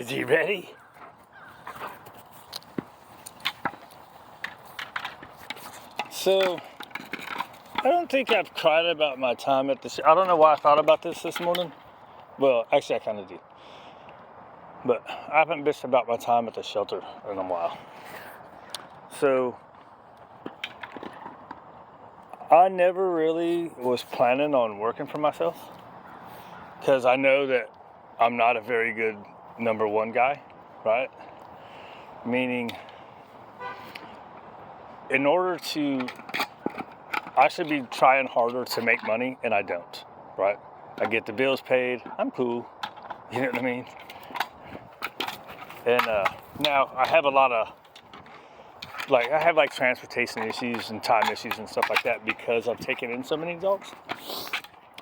Is he ready? So, I don't think I've cried about my time at the I don't know why I thought about this morning. Well, actually, I kind of do. But I haven't bitched about my time at the shelter in a while. So, I never really was planning on working for myself. Because I know that I'm not a very good number one guy, right? Meaning, I should be trying harder to make money, and I don't, right? I get the bills paid, I'm cool, you know what I mean? And now I have a lot of, I have transportation issues and time issues and stuff like that because I've taken in so many dogs.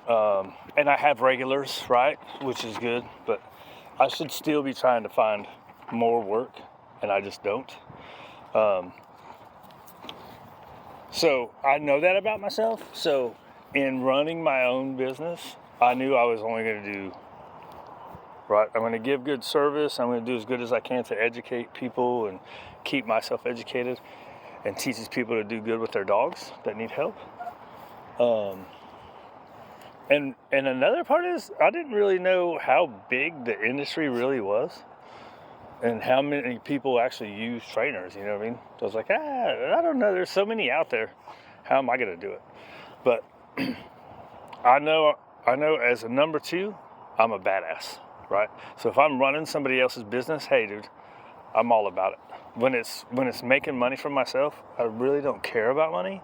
And I have regulars, right, which is good, but I should still be trying to find more work, and I just don't. So I know that about myself. So in running my own business, I knew I was only going to do, right, I'm going to give good service. I'm going to do as good as I can to educate people and keep myself educated and teaches people to do good with their dogs that need help. And another part is I didn't really know how big the industry really was and how many people actually use trainers, you know what I mean? So I was like, I don't know, there's so many out there. How am I going to do it? But I know as a number two, I'm a badass, right? So if I'm running somebody else's business, hey dude, I'm all about it. When it's making money for myself, I really don't care about money,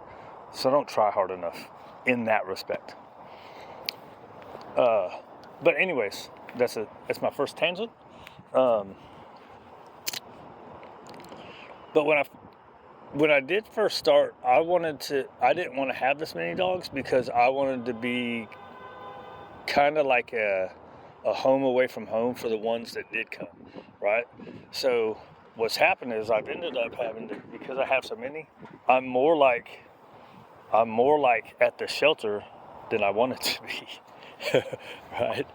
so I don't try hard enough in that respect. But anyways, that's my first tangent. But when I did first start, I didn't want to have this many dogs because I wanted to be kind of like a home away from home for the ones that did come, right? So what's happened is I've ended up having to, because I have so many, I'm more like at the shelter than I wanted to be, right?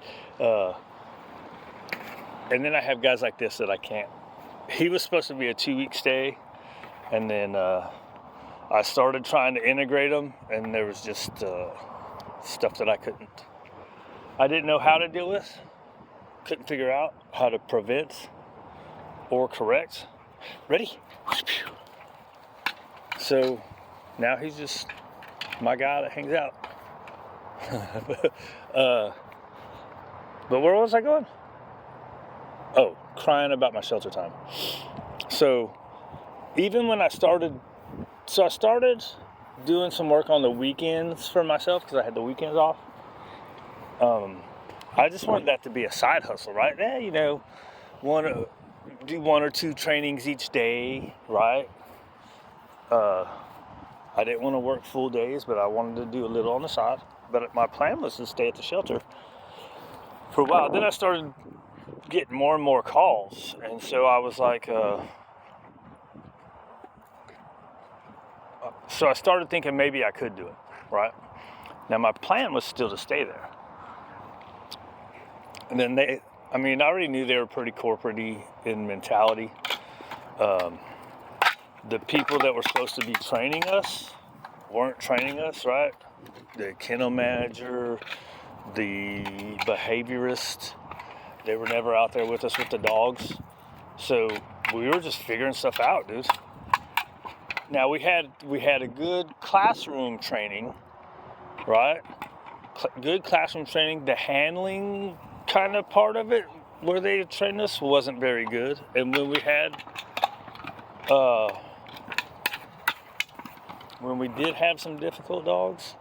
And then I have guys like this that I can't. He was supposed to be a 2-week stay, and then I started trying to integrate them, and there was just stuff that I didn't know how to deal with, couldn't figure out how to prevent or correct. Ready? So now he's just my guy that hangs out. But where was I going? Oh, crying about my shelter time. So even when I started doing some work on the weekends for myself because I had the weekends off. I just wanted that to be a side hustle, right? Yeah, do 1 or 2 trainings each day, right? I didn't want to work full days, but I wanted to do a little on the side. But my plan was to stay at the shelter for a while. Then I started getting more and more calls, and so I was like, so I started thinking maybe I could do it, right? Now my plan was still to stay there. And then I already knew they were pretty corporate-y in mentality. The people that were supposed to be training us weren't training us, right? The kennel manager, the behaviorist, they were never out there with us with the dogs. So we were just figuring stuff out, dude. Now we had a good classroom training, right? Good classroom training. The handling kind of part of it, where they trained us, wasn't very good. And when we did have some difficult dogs,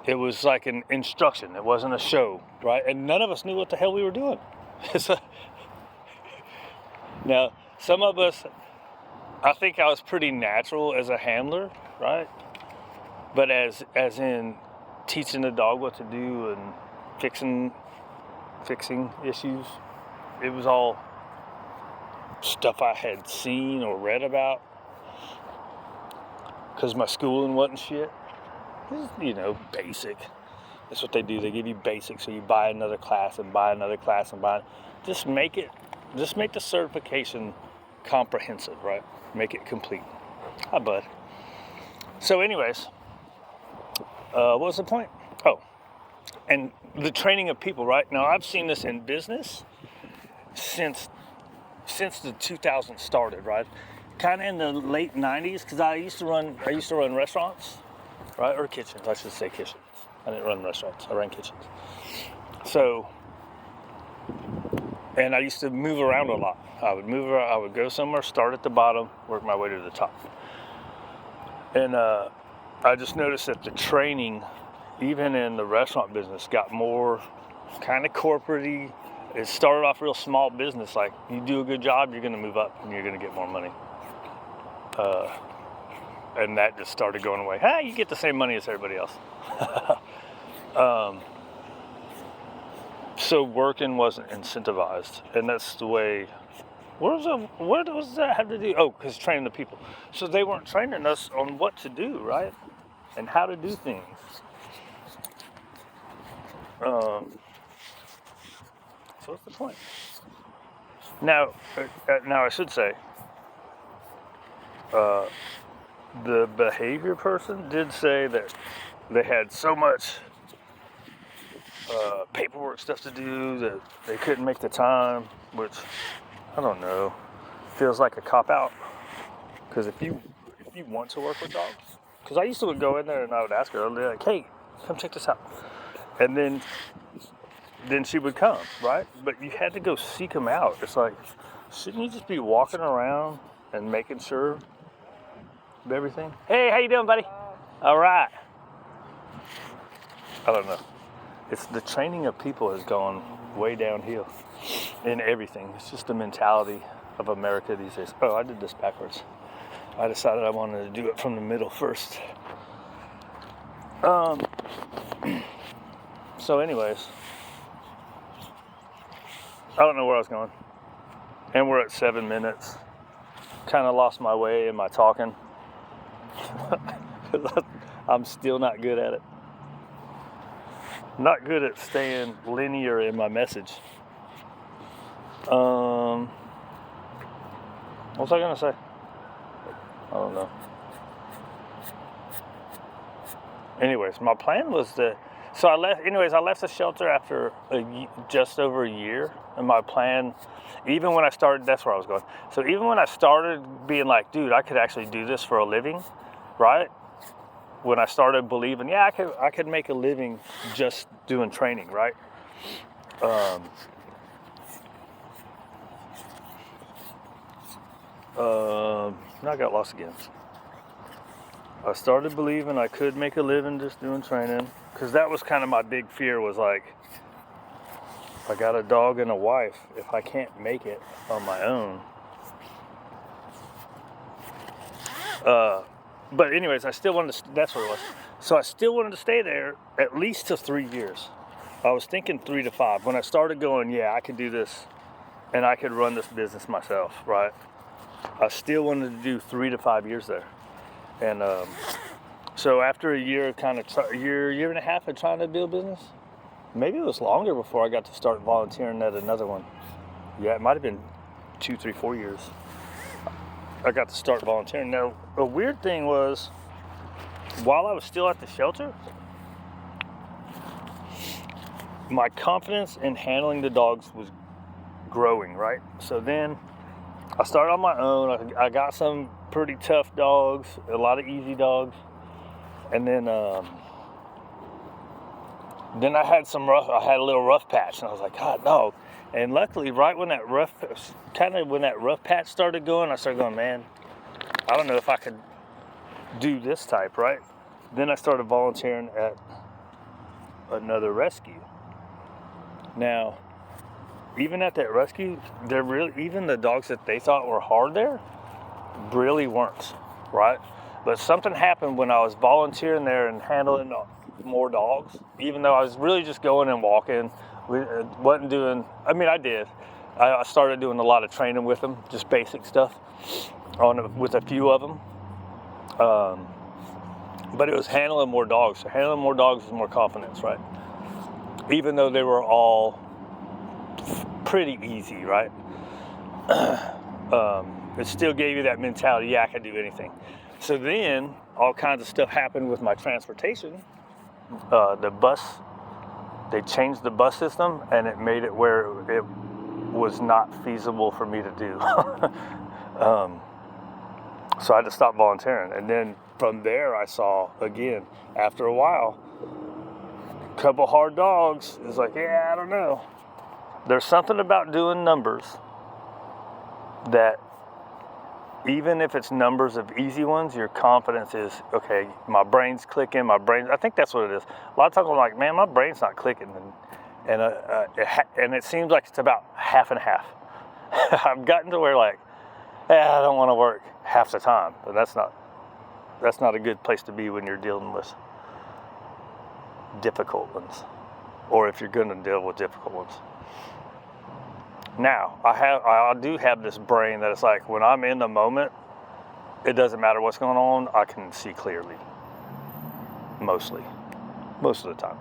it was like an instruction. It wasn't a show, right? And none of us knew what the hell we were doing. Now, some of us, I think I was pretty natural as a handler, right? But as in teaching the dog what to do and fixing issues, it was all stuff I had seen or read about. Because my schooling wasn't shit. It was, basic. That's what they do. They give you basics, so you buy another class and buy another class and buy. Just make the certification comprehensive, right? Make it complete. Hi, bud. So, anyways, what was the point? Oh, and the training of people, right? Now, I've seen this in business since the 2000s started, right? Kind of in the late 90s, because I used to run restaurants, right? Or kitchens, I should say kitchens. I didn't run restaurants, I ran kitchens. So, and I used to move around a lot. I would go somewhere, start at the bottom, work my way to the top. And I just noticed that the training, even in the restaurant business, got more kind of corporate-y. It started off real small business, like you do a good job, you're gonna move up and you're gonna get more money. And that just started going away. You get the same money as everybody else. So working wasn't incentivized, and that's the way. What does that have to do? Oh, because training the people. So they weren't training us on what to do, right? And how to do things. So what's the point? Now I should say, the behavior person did say that they had so much paperwork stuff to do that they couldn't make the time, which I don't know, feels like a cop-out. Because if you want to work with dogs, because I used to go in there and I would ask her, I'd be like, hey, come check this out. And then she would come, right? But you had to go seek them out. It's like, shouldn't you just be walking around and making sure of everything? Hey, how you doing, buddy? All right. I don't know. It's the training of people has gone way downhill in everything. It's just the mentality of America these days. Oh, I did this backwards. I decided I wanted to do it from the middle first. So anyways, I don't know where I was going. And we're at 7 minutes. Kind of lost my way in my talking. I'm still not good at it. Not good at staying linear in my message. What was I gonna say? I don't know. Anyways, my plan was so I left the shelter after just over a year, and my plan, even when I started, that's where I was going. So even when I started being like, dude, I could actually do this for a living, right? When I started believing, I could make a living just doing training, right? Now I got lost again. I started believing I could make a living just doing training, because that was kind of my big fear, was like, I got a dog and a wife, if I can't make it on my own. But anyways, I still wanted to, that's what it was. So I still wanted to stay there at least till 3 years. I was thinking 3 to 5. When I started going, I could do this and I could run this business myself, right? I still wanted to do 3 to 5 years there. And so after a year, year and a half of trying to build business, maybe it was longer before I got to start volunteering at another one. Yeah, it might have been 2, 3, 4 years. I got to start volunteering. Now, a weird thing was, while I was still at the shelter, my confidence in handling the dogs was growing, right? So then I started on my own. I got some pretty tough dogs, a lot of easy dogs. And then I had a little rough patch, and I was like, God, dog. And luckily, right when that rough patch started going, I started going, man, I don't know if I could do this type, right? Then I started volunteering at another rescue. Now, even at that rescue, even the dogs that they thought were hard there really weren't, right? But something happened when I was volunteering there and handling more dogs, even though I was really just going and walking. Wasn't doing, I did. I started doing a lot of training with them, just basic stuff with a few of them. But it was handling more dogs. So handling more dogs is more confidence, right? even though they were all pretty easy, right? It still gave you that mentality, yeah, I can do anything. So then all kinds of stuff happened with my transportation. The bus, they changed the bus system, and it made it where it was not feasible for me to do. So I had to stop volunteering. And then from there, I saw, again, after a while, a couple hard dogs. It's like, yeah, I don't know. There's something about doing numbers that even if it's numbers of easy ones, your confidence is, okay, my brain's clicking, I think that's what it is. A lot of times I'm like, man, my brain's not clicking. And it seems like it's about half and half. I've gotten to where like, I don't want to work half the time. But that's not a good place to be when you're dealing with difficult ones, or if you're going to deal with difficult ones. Now, I do have this brain that it's like, when I'm in the moment, it doesn't matter what's going on, I can see clearly. Most of the time.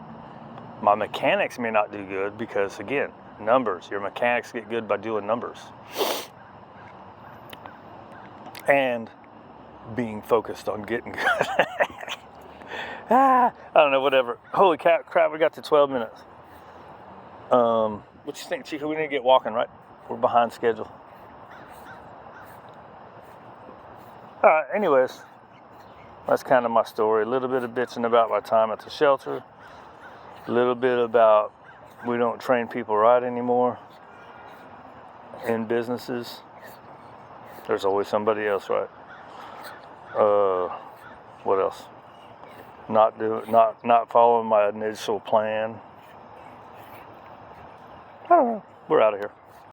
My mechanics may not do good because, again, numbers. Your mechanics get good by doing numbers. And being focused on getting good. I don't know, whatever. Holy crap, we got to 12 minutes. What you think, Chico? We need to get walking, right? We're behind schedule. All right, anyways, that's kind of my story. A little bit of bitching about my time at the shelter. A little bit about we don't train people right anymore in businesses. There's always somebody else, right? What else? Not following my initial plan. I don't know. We're out of here.